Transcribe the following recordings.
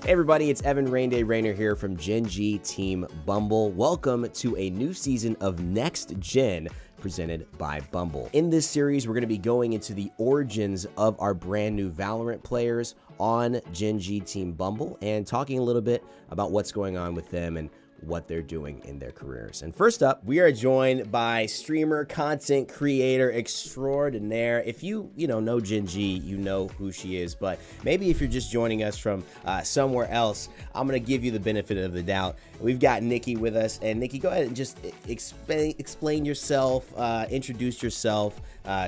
Hey everybody, it's Evan Rainday Rayner here from Gen.G Team Bumble. Welcome to a new season of Next Gen presented by Bumble. In this series, we're going to be going into the origins of our brand new Valorant players on Gen.G Team Bumble and talking a little bit about what's going on with them and what they're doing in their careers. And first up, we are joined by streamer, content creator extraordinaire. If you know Gen.G, you know who she is, but maybe if you're just joining us from somewhere else, I'm gonna give you the benefit of the doubt. We've got Nikki with us, and Nikki, go ahead and just explain yourself, introduce yourself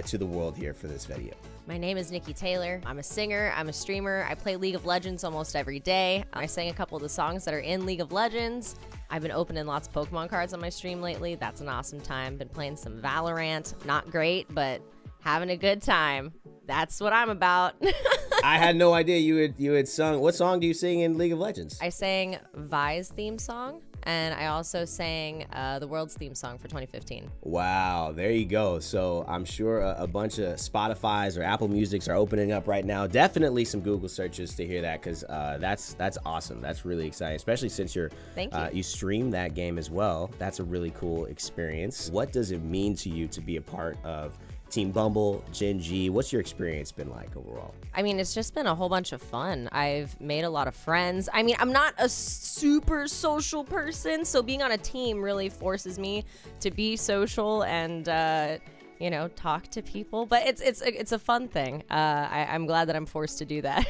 to the world here for this video. My name is Nikki Taylor. I'm a singer, I'm a streamer. I play League of Legends almost every day. I sang a couple of the songs that are in League of Legends. I've been opening lots of Pokemon cards on my stream lately. That's an awesome time. Been playing some Valorant. Not great, but having a good time. That's what I'm about. I had no idea you had sung. What song do you sing in League of Legends? I sang Vi's theme song, and I also sang the world's theme song for 2015. Wow, there you go. So I'm sure a bunch of Spotify's or Apple Musics are opening up right now. Definitely some Google searches to hear that, because that's awesome. That's really exciting, especially since you stream that game as well. That's a really cool experience. What does it mean to you to be a part of Team Bumble, Gen.G? What's your experience been like overall? I mean, it's just been a whole bunch of fun. I've made a lot of friends. I mean, I'm not a super social person, so being on a team really forces me to be social and talk to people. But it's a fun thing. I'm glad that I'm forced to do that.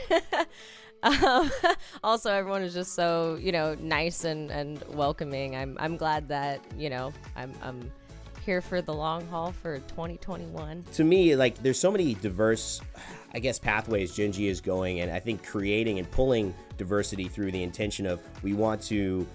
Also, everyone is just so nice and welcoming. I'm glad that I'm here for the long haul for 2021. To me, like, there's so many diverse, I guess, pathways Gen.G is going, and I think creating and pulling diversity through the intention of we want to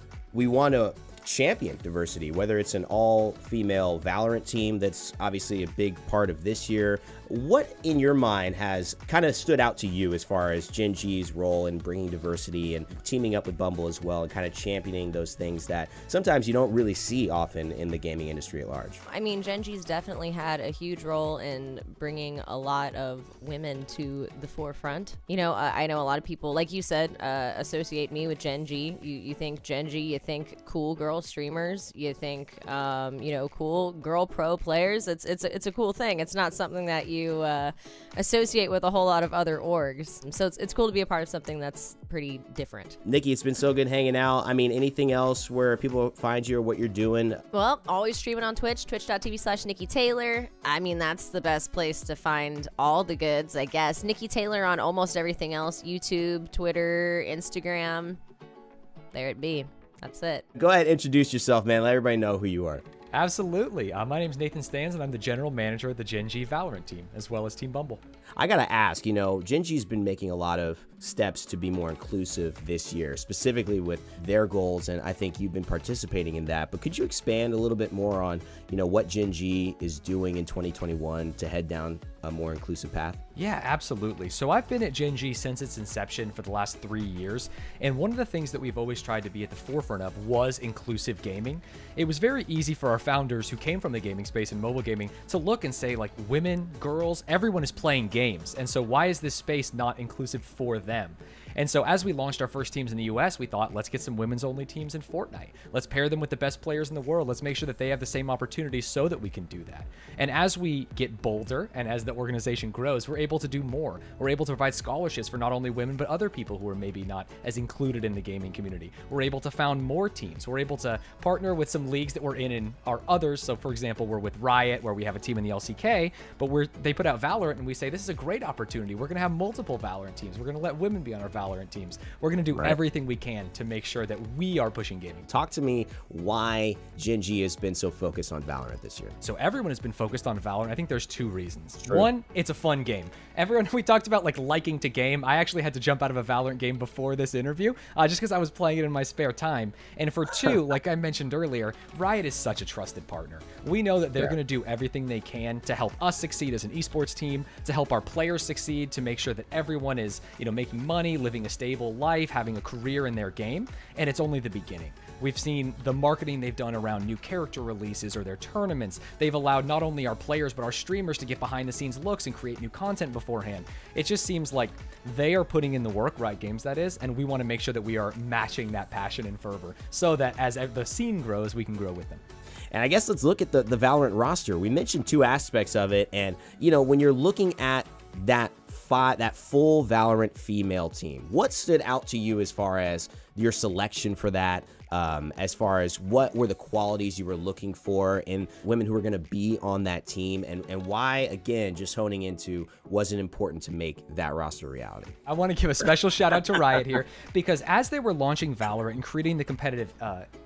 champion diversity, whether it's an all-female Valorant team that's obviously a big part of this year. What in your mind has kind of stood out to you as far as Gen.G's role in bringing diversity and teaming up with Bumble as well and kind of championing those things that sometimes you don't really see often in the gaming industry at large? I mean, Gen.G's definitely had a huge role in bringing a lot of women to the forefront. I know a lot of people, like you said, associate me with Gen.G. You think Gen.G, you think cool girl streamers, you think cool girl pro players. It's a cool thing. It's not something that you associate with a whole lot of other orgs, so it's cool to be a part of something that's pretty different. Nikki, it's been so good hanging out. I mean, anything else where people find you or what you're doing? Well, always streaming on Twitch, twitch.tv/Nikki Taylor. I mean, that's the best place to find all the goods, I guess. Nikki Taylor on almost everything else: YouTube, Twitter, Instagram. There it be. That's it. Go ahead, introduce yourself, man. Let everybody know who you are. Absolutely. My name's Nathan Stenz, and I'm the general manager of the Gen.G Valorant team, as well as Team Bumble. I gotta ask, Gen.G's been making a lot of steps to be more inclusive this year, specifically with their goals, and I think you've been participating in that. But could you expand a little bit more on, what Gen.G is doing in 2021 to head down a more inclusive path? Yeah, absolutely. So I've been at Gen.G since its inception for the last 3 years, and one of the things that we've always tried to be at the forefront of was inclusive gaming. It was very easy for our founders who came from the gaming space and mobile gaming to look and say, like, women, girls, everyone is playing games, and so why is this space not inclusive for them? And so as we launched our first teams in the US, we thought, let's get some women's only teams in Fortnite. Let's pair them with the best players in the world. Let's make sure that they have the same opportunities so that we can do that. And as we get bolder and as the organization grows, we're able to do more. We're able to provide scholarships for not only women, but other people who are maybe not as included in the gaming community. We're able to found more teams. We're able to partner with some leagues that we're in our others. So for example, we're with Riot, where we have a team in the LCK, but they put out Valorant, and we say, this is a great opportunity. We're going to have multiple Valorant teams. We're going to let women be on our Valorant teams. We're going to do everything we can to make sure that we are pushing gaming. Talk to me why Gen.G has been so focused on Valorant this year. So everyone has been focused on Valorant. I think there's 2 reasons. One, it's a fun game. Everyone, we talked about liking to game. I actually had to jump out of a Valorant game before this interview just because I was playing it in my spare time. And for 2, like I mentioned earlier, Riot is such a trusted partner. We know that they're going to do everything they can to help us succeed as an esports team, to help our players succeed, to make sure that everyone is, making money, living a stable life, having a career in their game, and it's only the beginning. We've seen the marketing they've done around new character releases or their tournaments. They've allowed not only our players but our streamers to get behind the scenes looks and create new content beforehand. It just seems like they are putting in the work, Riot Games that is, and we want to make sure that we are matching that passion and fervor so that as the scene grows, we can grow with them. And I guess let's look at the Valorant roster. We mentioned two aspects of it, and when you're looking at that full Valorant female team, what stood out to you as far as your selection for that? As far as what were the qualities you were looking for in women who were going to be on that team, and why, again, just honing into, was it important to make that roster a reality? I want to give a special shout out to Riot here, because as they were launching Valorant and creating the competitive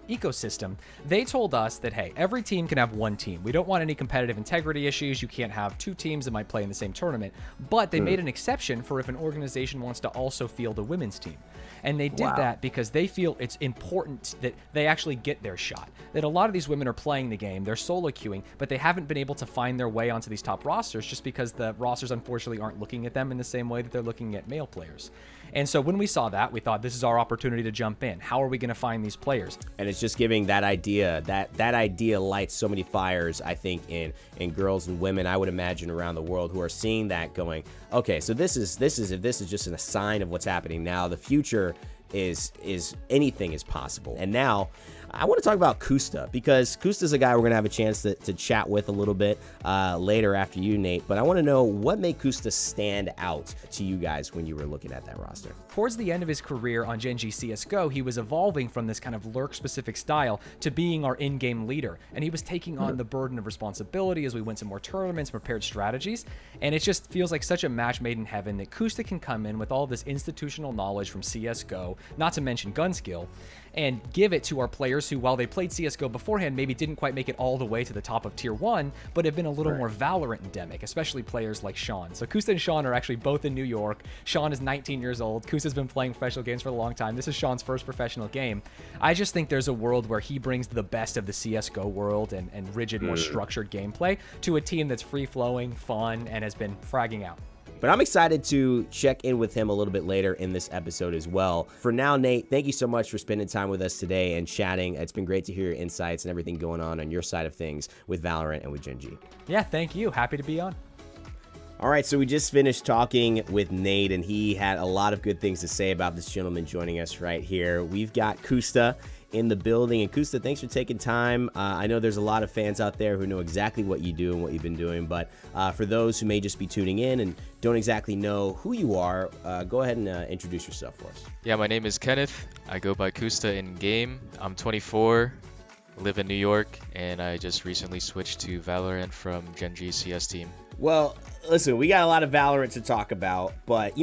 ecosystem, they told us that, hey, every team can have one team. We don't want any competitive integrity issues. You can't have two teams that might play in the same tournament. But they made an exception for if an organization wants to also field a women's team. And they did that because they feel it's important that they actually get their shot. That a lot of these women are playing the game, they're solo queuing, but they haven't been able to find their way onto these top rosters just because the rosters unfortunately aren't looking at them in the same way that they're looking at male players. And so when we saw that, we thought, this is our opportunity to jump in. How are we going to find these players? And it's just giving that idea, that idea lights so many fires, I think, in girls and women, I would imagine, around the world, who are seeing that going, okay, so this is just a sign of what's happening now. The future is anything is possible. And now I want to talk about KOOSTA, because KOOSTA is a guy we're going to have a chance to chat with a little bit later after you, Nate. But I want to know, what made KOOSTA stand out to you guys when you were looking at that roster? Towards the end of his career on GEN.G CSGO, he was evolving from this kind of lurk-specific style to being our in-game leader. And he was taking on the burden of responsibility as we went to more tournaments, prepared strategies. And it just feels like such a match made in heaven that KOOSTA can come in with all this institutional knowledge from CSGO, not to mention gun skill, and give it to our players who, while they played CSGO beforehand, maybe didn't quite make it all the way to the top of Tier 1, but have been a little more Valorant endemic, especially players like Sean. So KOOSTA and Sean are actually both in New York. Sean is 19 years old. KOOSTA's been playing professional games for a long time. This is Sean's first professional game. I just think there's a world where he brings the best of the CSGO world and rigid, more structured gameplay to a team that's free-flowing, fun, and has been fragging out. But I'm excited to check in with him a little bit later in this episode as well. For now, Nate, thank you so much for spending time with us today and chatting. It's been great to hear your insights and everything going on your side of things with Valorant and with GEN.G. Yeah, thank you. Happy to be on. All right, so we just finished talking with Nate, and he had a lot of good things to say about this gentleman joining us right here. We've got KOOSTA in the building. And KOOSTA, thanks for taking time. I know there's a lot of fans out there who know exactly what you do and what you've been doing, but for those who may just be tuning in and don't exactly know who you are, go ahead and introduce yourself for us. Yeah, my name is Kenneth. I go by KOOSTA in game. I'm 24, live in New York, and I just recently switched to Valorant from GEN.G CS team. Well, listen, we got a lot of Valorant to talk about, but,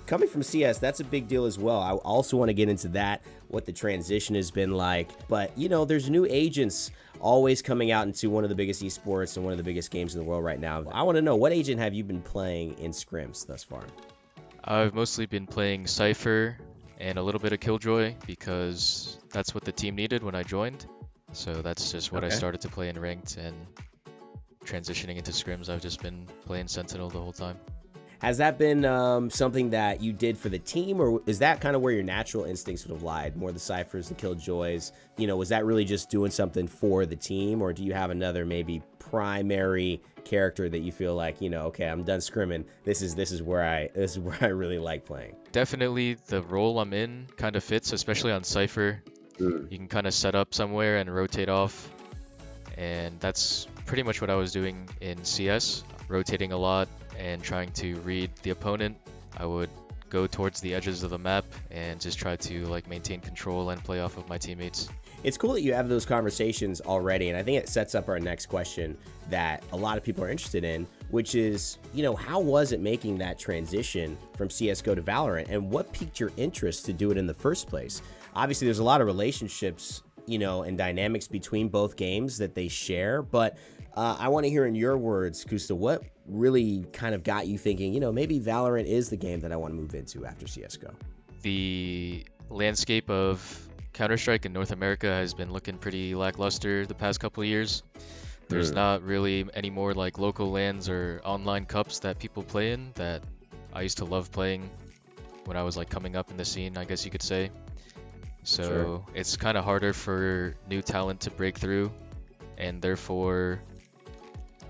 coming from CS, that's a big deal as well. I also want to get into that, what the transition has been like. But, there's new agents always coming out into one of the biggest esports and one of the biggest games in the world right now. I want to know, what agent have you been playing in scrims thus far? I've mostly been playing Cypher and a little bit of Killjoy because that's what the team needed when I joined. So that's just what I started to play in ranked, and transitioning into scrims, I've just been playing Sentinel the whole time. Has that been something that you did for the team, or is that kind of where your natural instincts would have lied? More the Cyphers, the Killjoys? Was that really just doing something for the team, or do you have another maybe primary character that you feel like, okay, I'm done scrimming. This is where I really like playing? Definitely the role I'm in kind of fits, especially on Cypher. You can kind of set up somewhere and rotate off, and that's pretty much what I was doing in CS, rotating a lot and trying to read the opponent. I would go towards the edges of the map and just try to maintain control and play off of my teammates. It's cool that you have those conversations already, and I think it sets up our next question that a lot of people are interested in, which is, how was it making that transition from CSGO to Valorant, and what piqued your interest to do it in the first place? Obviously, there's a lot of relationships, and dynamics between both games that they share, but I want to hear in your words, KOOSTA, what really kind of got you thinking, maybe Valorant is the game that I want to move into after CSGO? The landscape of Counter-Strike in North America has been looking pretty lackluster the past couple of years. There's not really any more local LANs or online cups that people play in that I used to love playing when I was coming up in the scene, I guess you could say. So it's kind of harder for new talent to break through, and therefore,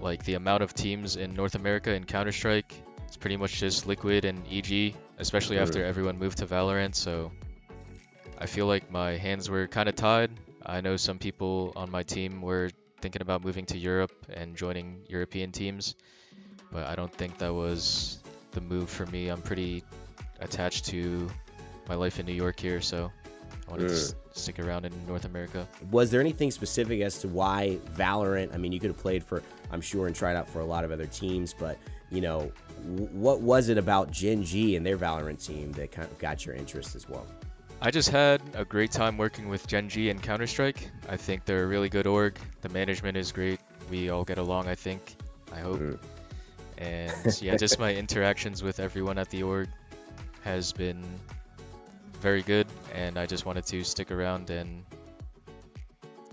like the amount of teams in North America in Counter-Strike, it's pretty much just Liquid and EG, especially after everyone moved to Valorant. So I feel like my hands were kind of tied. I know some people on my team were thinking about moving to Europe and joining European teams, but I don't think that was the move for me. I'm pretty attached to my life in New York here, so I wanted to stick around in North America. Was there anything specific as to why Valorant? I mean, you could have played for, I'm sure, and tried out for a lot of other teams, but, you know, what was it about Gen.G and their Valorant team that kind of got your interest as well? I just had a great time working with Gen.G and Counter-Strike. I think they're a really good org. The management is great. We all get along, I think. I hope. And yeah, just my interactions with everyone at the org has been very good, and I just wanted to stick around and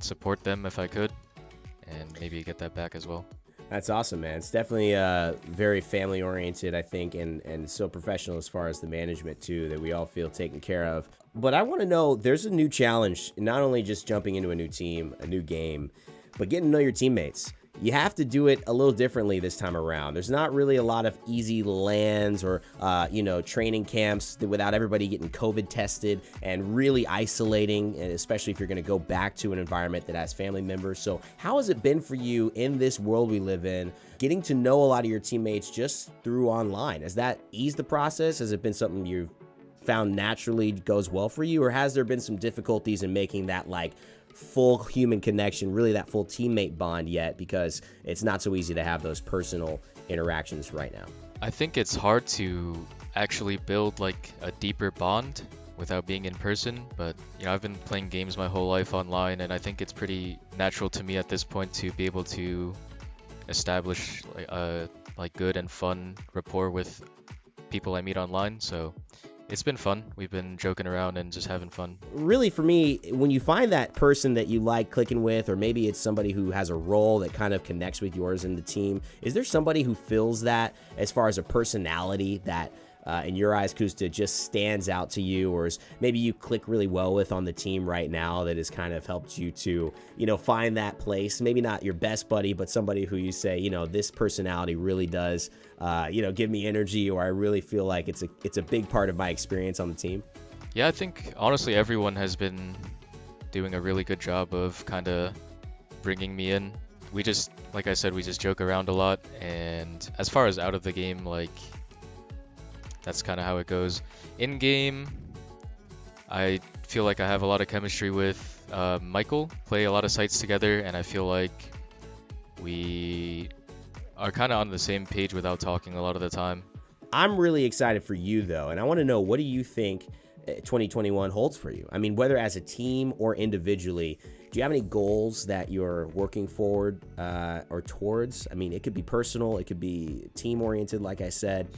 support them if I could, and maybe get that back as well. That's awesome, man. It's definitely very family oriented, I think, and so professional as far as the management too, that we all feel taken care of. But I want to know, there's a new challenge, not only just jumping into a new team, a new game, but getting to know your teammates. You have to do it a little differently this time around. There's not really a lot of easy lands or, you know, training camps without everybody getting COVID tested and really isolating, and especially if you're going to go back to an environment that has family members. So how has it been for you in this world we live in, getting to know a lot of your teammates just through online? Has that eased the process? Has it been something you've found naturally goes well for you, or has there been some difficulties in making that like full human connection, really that full teammate bond yet, because it's not so easy to have those personal interactions right now? I think it's hard to actually build like a deeper bond without being in person, but you know, I've been playing games my whole life online, and I think it's pretty natural to me at this point to be able to establish like good and fun rapport with people I meet online. So it's been fun. We've been joking around and just having fun. Really, for me, when you find that person that you like clicking with, or maybe it's somebody who has a role that kind of connects with yours in the team, is there somebody who fills that as far as a personality that in your eyes, KOOSTA, just stands out to you, or is maybe you click really well with on the team right now that has kind of helped you to, you know, find that place? Maybe not your best buddy, but somebody who you say, you know, this personality really does, you know, give me energy, or I really feel like it's a big part of my experience on the team. Yeah, I think honestly everyone has been doing a really good job of kind of bringing me in. We just, like I said, we just joke around a lot, and as far as out of the game, like, that's kind of how it goes. In game, I feel like I have a lot of chemistry with Michael, play a lot of sites together, and I feel like we are kind of on the same page without talking a lot of the time. I'm really excited for you, though, and I want to know, what do you think 2021 holds for you? I mean, whether as a team or individually, do you have any goals that you're working forward or towards? I mean, it could be personal, it could be team-oriented, like I said.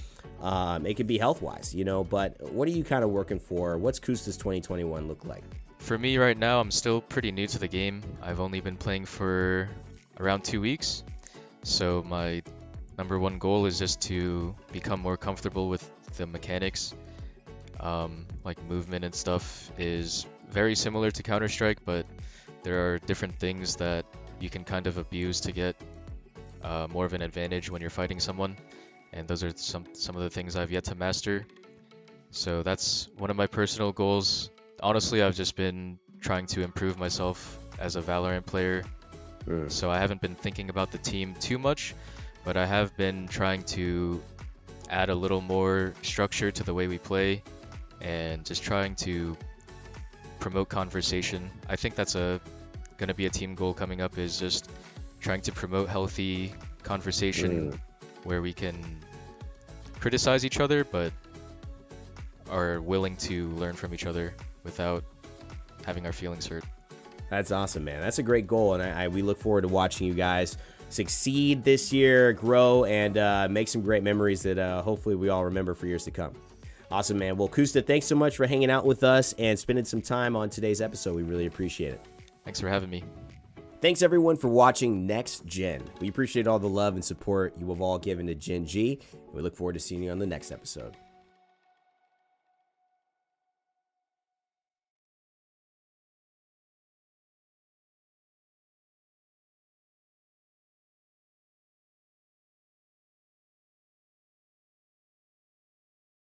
It could be health-wise, you know, but what are you kind of working for? What's KOOSTA's 2021 look like? For me right now, I'm still pretty new to the game. I've only been playing for around 2 weeks. So my number one goal is just to become more comfortable with the mechanics. Like movement and stuff is very similar to Counter-Strike, but there are different things that you can kind of abuse to get more of an advantage when you're fighting someone. And those are some of the things I've yet to master. So that's one of my personal goals. Honestly, I've just been trying to improve myself as a Valorant player. So I haven't been thinking about the team too much, but I have been trying to add a little more structure to the way we play, and just trying to promote conversation. I think that's gonna be a team goal coming up, is just trying to promote healthy conversation where we can criticize each other but are willing to learn from each other without having our feelings hurt. That's awesome, man. That's a great goal, and we look forward to watching you guys succeed this year, grow, and make some great memories that hopefully we all remember for years to come. Awesome, man. Well, KOOSTA, thanks so much for hanging out with us and spending some time on today's episode. We really appreciate it. Thanks for having me. Thanks, everyone, for watching Next Gen. We appreciate all the love and support you have all given to Gen.G, and we look forward to seeing you on the next episode.